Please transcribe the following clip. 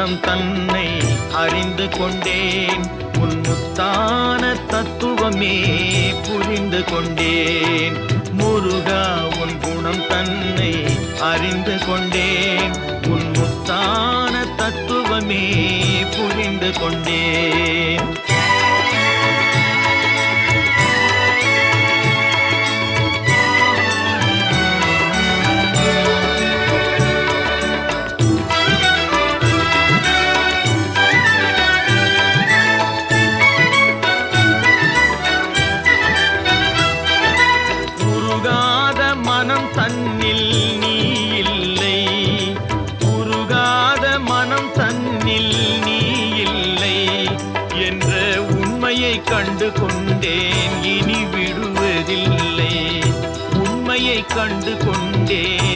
குணம் தன்னை அறிந்து கொண்டேன். உன் முத்தான தத்துவமே புரிந்து கொண்டேன். முருகா உன் குணம் தன்னை அறிந்து கொண்டேன். உன் முத்தான தத்துவமே புரிந்து கொண்டேன். மனம் தன்னில் நீ இல்லை, உருகாத மனம் தன்னில் நீ இல்லை என்ற உண்மையை கண்டு கொண்டேன். இனி விடுவதில்லை, உண்மையை கண்டு கொண்டேன்.